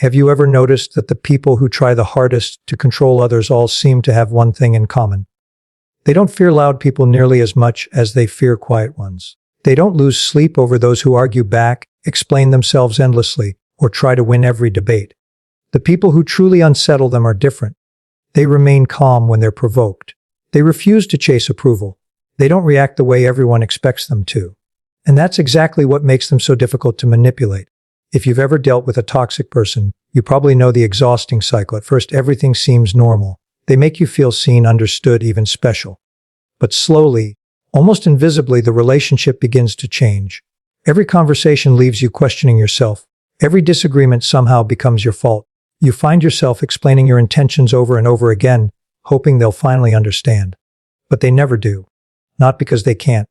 Have you ever noticed that the people who try the hardest to control others all seem to have one thing in common? They don't fear loud people nearly as much as they fear quiet ones. They don't lose sleep over those who argue back, explain themselves endlessly, or try to win every debate. The people who truly unsettle them are different. They remain calm when they're provoked. They refuse to chase approval. They don't react the way everyone expects them to. And that's exactly what makes them so difficult to manipulate. If you've ever dealt with a toxic person, you probably know the exhausting cycle. At first, everything seems normal. They make you feel seen, understood, even special. But slowly, almost invisibly, the relationship begins to change. Every conversation leaves you questioning yourself. Every disagreement somehow becomes your fault. You find yourself explaining your intentions over and over again, hoping they'll finally understand. But they never do. Not because they can't,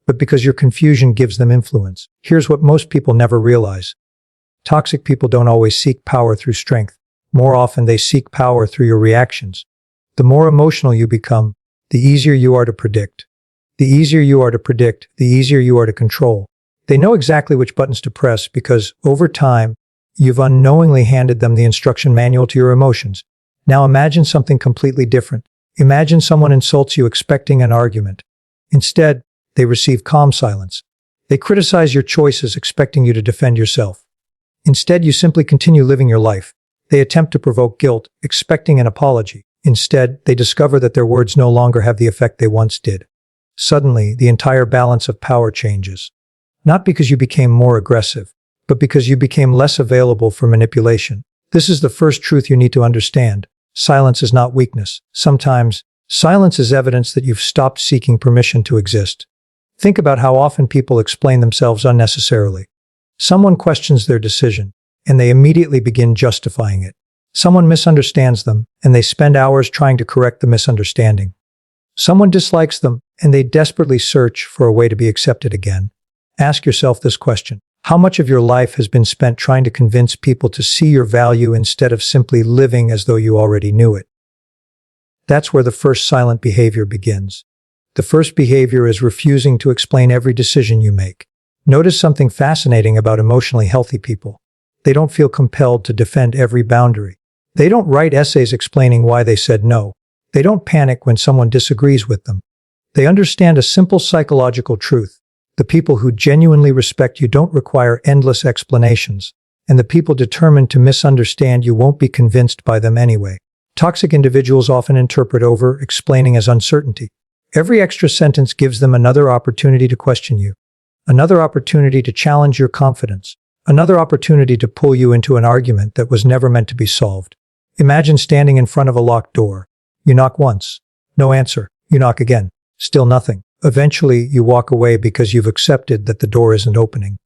but because your confusion gives them influence. Here's what most people never realize. Toxic people don't always seek power through strength. More often, they seek power through your reactions. The more emotional you become, the easier you are to predict. The easier you are to predict, the easier you are to control. They know exactly which buttons to press because, over time, you've unknowingly handed them the instruction manual to your emotions. Now imagine something completely different. Imagine someone insults you expecting an argument. Instead, they receive calm silence. They criticize your choices expecting you to defend yourself. Instead, you simply continue living your life. They attempt to provoke guilt, expecting an apology. Instead, they discover that their words no longer have the effect they once did. Suddenly, the entire balance of power changes. Not because you became more aggressive, but because you became less available for manipulation. This is the first truth you need to understand. Silence is not weakness. Sometimes, silence is evidence that you've stopped seeking permission to exist. Think about how often people explain themselves unnecessarily. Someone questions their decision, and they immediately begin justifying it. Someone misunderstands them, and they spend hours trying to correct the misunderstanding. Someone dislikes them, and they desperately search for a way to be accepted again. Ask yourself this question. How much of your life has been spent trying to convince people to see your value instead of simply living as though you already knew it? That's where the first silent behavior begins. The first behavior is refusing to explain every decision you make. Notice something fascinating about emotionally healthy people. They don't feel compelled to defend every boundary. They don't write essays explaining why they said no. They don't panic when someone disagrees with them. They understand a simple psychological truth. The people who genuinely respect you don't require endless explanations, and the people determined to misunderstand you won't be convinced by them anyway. Toxic individuals often interpret over-explaining as uncertainty. Every extra sentence gives them another opportunity to question you, another opportunity to challenge your confidence, another opportunity to pull you into an argument that was never meant to be solved. Imagine standing in front of a locked door. You knock once. No answer. You knock again. Still nothing. Eventually, you walk away because you've accepted that the door isn't opening.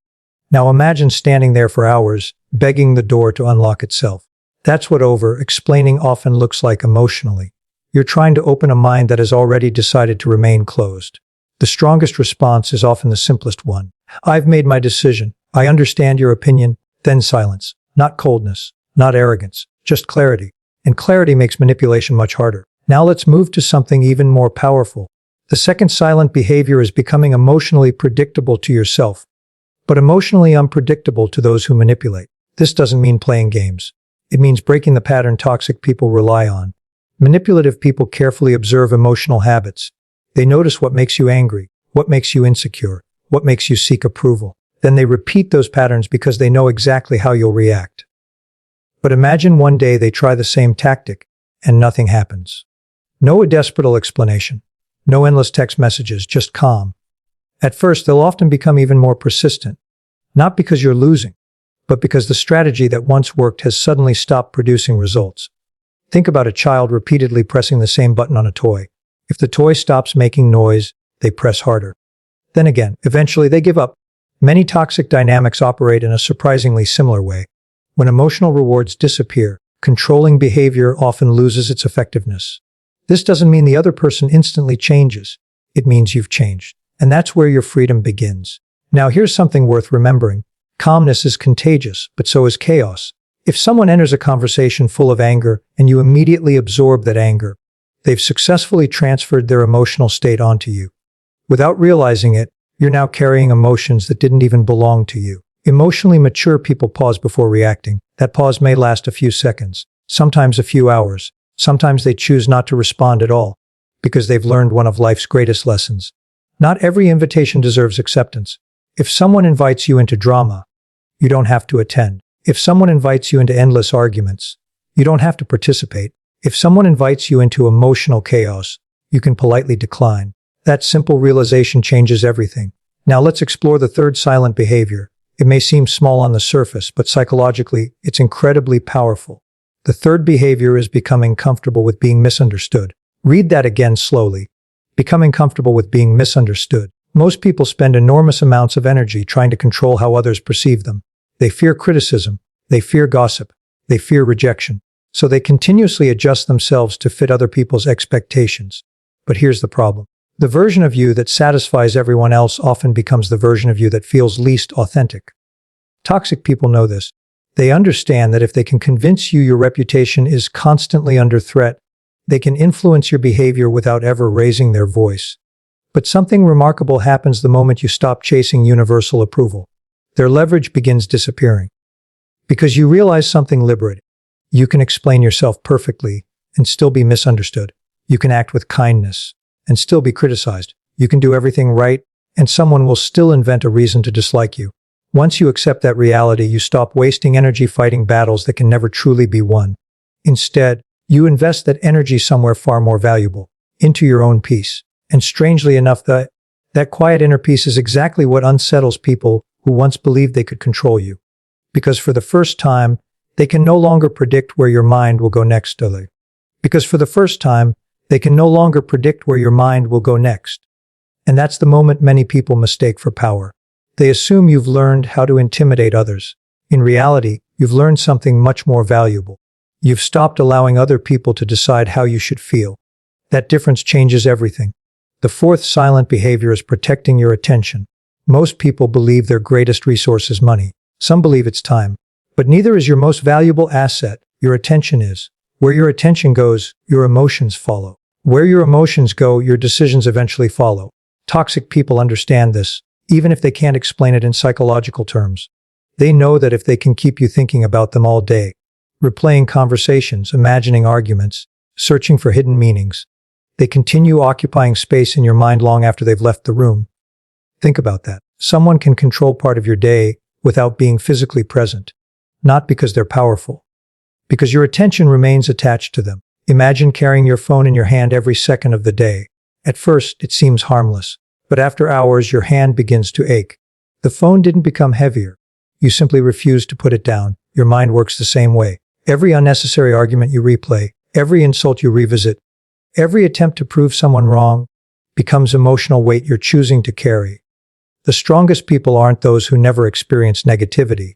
Now imagine standing there for hours, begging the door to unlock itself. That's what over-explaining often looks like emotionally. You're trying to open a mind that has already decided to remain closed. The strongest response is often the simplest one. I've made my decision. I understand your opinion. Then silence. Not coldness. Not arrogance. Just clarity. And clarity makes manipulation much harder. Now let's move to something even more powerful. The second silent behavior is becoming emotionally predictable to yourself, but emotionally unpredictable to those who manipulate. This doesn't mean playing games. It means breaking the pattern toxic people rely on. Manipulative people carefully observe emotional habits. They notice what makes you angry, what makes you insecure, what makes you seek approval. Then they repeat those patterns because they know exactly how you'll react. But imagine one day they try the same tactic, and nothing happens. No desperate explanation. No endless text messages, just calm. At first, they'll often become even more persistent. Not because you're losing, but because the strategy that once worked has suddenly stopped producing results. Think about a child repeatedly pressing the same button on a toy. If the toy stops making noise, they press harder. Then again, eventually they give up. Many toxic dynamics operate in a surprisingly similar way. When emotional rewards disappear, controlling behavior often loses its effectiveness. This doesn't mean the other person instantly changes. It means you've changed. And that's where your freedom begins. Now here's something worth remembering. Calmness is contagious, but so is chaos. If someone enters a conversation full of anger and you immediately absorb that anger, they've successfully transferred their emotional state onto you. Without realizing it, you're now carrying emotions that didn't even belong to you. Emotionally mature people pause before reacting. That pause may last a few seconds, sometimes a few hours. Sometimes they choose not to respond at all, because they've learned one of life's greatest lessons. Not every invitation deserves acceptance. If someone invites you into drama, you don't have to attend. If someone invites you into endless arguments, you don't have to participate. If someone invites you into emotional chaos, you can politely decline. That simple realization changes everything. Now let's explore the third silent behavior. It may seem small on the surface, but psychologically, it's incredibly powerful. The third behavior is becoming comfortable with being misunderstood. Read that again slowly. Becoming comfortable with being misunderstood. Most people spend enormous amounts of energy trying to control how others perceive them. They fear criticism. They fear gossip. They fear rejection. So they continuously adjust themselves to fit other people's expectations. But here's the problem. The version of you that satisfies everyone else often becomes the version of you that feels least authentic. Toxic people know this. They understand that if they can convince you your reputation is constantly under threat, they can influence your behavior without ever raising their voice. But something remarkable happens the moment you stop chasing universal approval. Their leverage begins disappearing. Because you realize something liberating. You can explain yourself perfectly and still be misunderstood. You can act with kindness and still be criticized. You can do everything right, and someone will still invent a reason to dislike you. Once you accept that reality, you stop wasting energy fighting battles that can never truly be won. Instead, you invest that energy somewhere far more valuable, into your own peace. And strangely enough, that quiet inner peace is exactly what unsettles people who once believed they could control you. Because for the first time, they can no longer predict where your mind will go next. Because for the first time, they can no longer predict where your mind will go next. And that's the moment many people mistake for power. They assume you've learned how to intimidate others. In reality, you've learned something much more valuable. You've stopped allowing other people to decide how you should feel. That difference changes everything. The fourth silent behavior is protecting your attention. Most people believe their greatest resource is money. Some believe it's time. But neither is your most valuable asset. Your attention is. Where your attention goes, your emotions follow. Where your emotions go, your decisions eventually follow. Toxic people understand this, even if they can't explain it in psychological terms. They know that if they can keep you thinking about them all day, replaying conversations, imagining arguments, searching for hidden meanings, they continue occupying space in your mind long after they've left the room. Think about that. Someone can control part of your day without being physically present. Not because they're powerful, because your attention remains attached to them. Imagine carrying your phone in your hand every second of the day. At first, it seems harmless, but after hours, your hand begins to ache. The phone didn't become heavier. You simply refuse to put it down. Your mind works the same way. Every unnecessary argument you replay, every insult you revisit, every attempt to prove someone wrong becomes emotional weight you're choosing to carry. The strongest people aren't those who never experience negativity.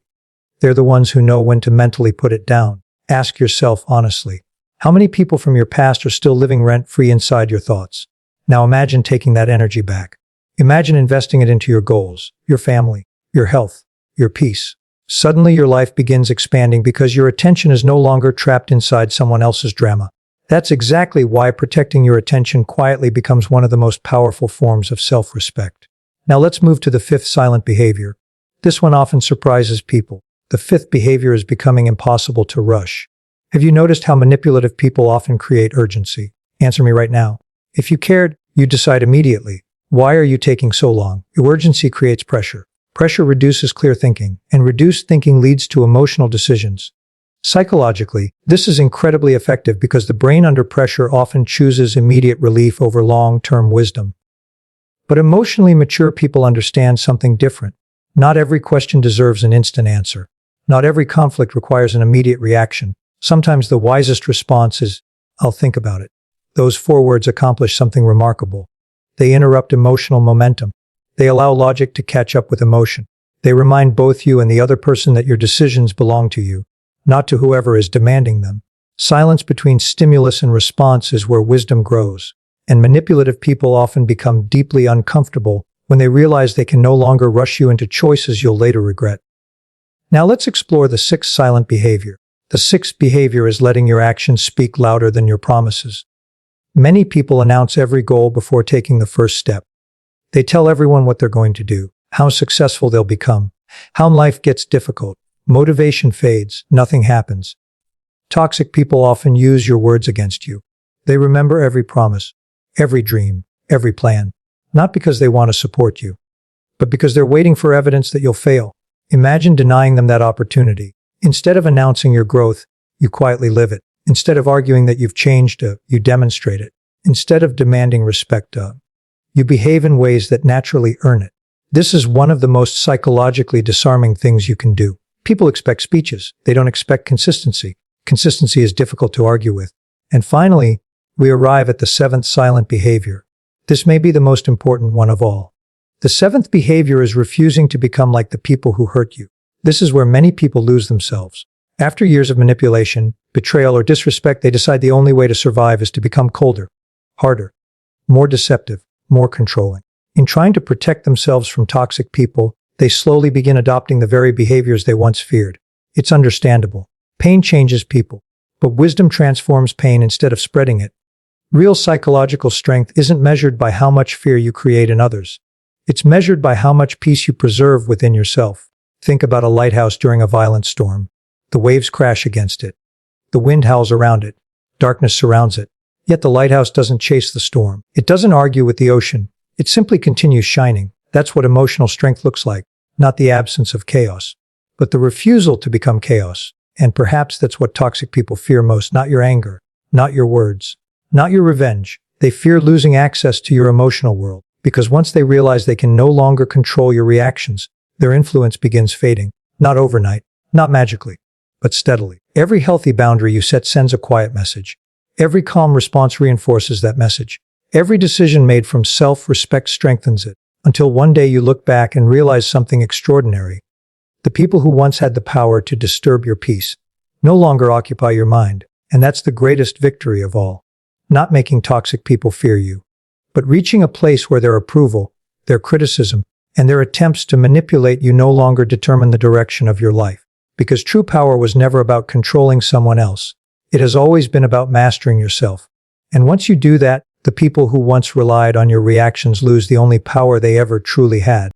They're the ones who know when to mentally put it down. Ask yourself honestly, how many people from your past are still living rent-free inside your thoughts? Now imagine taking that energy back. Imagine investing it into your goals, your family, your health, your peace. Suddenly your life begins expanding because your attention is no longer trapped inside someone else's drama. That's exactly why protecting your attention quietly becomes one of the most powerful forms of self-respect. Now let's move to the fifth silent behavior. This one often surprises people. The fifth behavior is becoming impossible to rush. Have you noticed how manipulative people often create urgency? Answer me right now. If you cared, you'd decide immediately. Why are you taking so long? Urgency creates pressure. Pressure reduces clear thinking, and reduced thinking leads to emotional decisions. Psychologically, this is incredibly effective because the brain under pressure often chooses immediate relief over long-term wisdom. But emotionally mature people understand something different. Not every question deserves an instant answer. Not every conflict requires an immediate reaction. Sometimes the wisest response is, "I'll think about it." Those 4 words accomplish something remarkable. They interrupt emotional momentum. They allow logic to catch up with emotion. They remind both you and the other person that your decisions belong to you, not to whoever is demanding them. Silence between stimulus and response is where wisdom grows. And manipulative people often become deeply uncomfortable when they realize they can no longer rush you into choices you'll later regret. Now let's explore the sixth silent behavior. The sixth behavior is letting your actions speak louder than your promises. Many people announce every goal before taking the first step. They tell everyone what they're going to do, how successful they'll become, How life gets difficult. Motivation fades. Nothing happens. Toxic people often use your words against you. They remember every promise, every dream, every plan, not because they want to support you, but because they're waiting for evidence that you'll fail. Imagine denying them that opportunity. Instead of announcing your growth, you quietly live it. Instead of arguing that you've changed, you demonstrate it. Instead of demanding respect, you behave in ways that naturally earn it. This is one of the most psychologically disarming things you can do. People expect speeches. They don't expect consistency. Consistency is difficult to argue with. And finally, we arrive at the seventh silent behavior. This may be the most important one of all. The seventh behavior is refusing to become like the people who hurt you. This is where many people lose themselves. After years of manipulation, betrayal, or disrespect, they decide the only way to survive is to become colder, harder, more deceptive, more controlling. In trying to protect themselves from toxic people, they slowly begin adopting the very behaviors they once feared. It's understandable. Pain changes people, but wisdom transforms pain instead of spreading it. Real psychological strength isn't measured by how much fear you create in others. It's measured by how much peace you preserve within yourself. Think about a lighthouse during a violent storm. The waves crash against it. The wind howls around it. Darkness surrounds it. Yet the lighthouse doesn't chase the storm. It doesn't argue with the ocean. It simply continues shining. That's what emotional strength looks like. Not the absence of chaos, but the refusal to become chaos. And perhaps that's what toxic people fear most. Not your anger, not your words, not your revenge. They fear losing access to your emotional world. Because once they realize they can no longer control your reactions, their influence begins fading. Not overnight, not magically, but steadily. Every healthy boundary you set sends a quiet message. Every calm response reinforces that message. Every decision made from self-respect strengthens it, until one day you look back and realize something extraordinary. The people who once had the power to disturb your peace no longer occupy your mind, and that's the greatest victory of all. Not making toxic people fear you, but reaching a place where their approval, their criticism, and their attempts to manipulate you no longer determine the direction of your life. Because true power was never about controlling someone else. It has always been about mastering yourself. And once you do that, the people who once relied on your reactions lose the only power they ever truly had.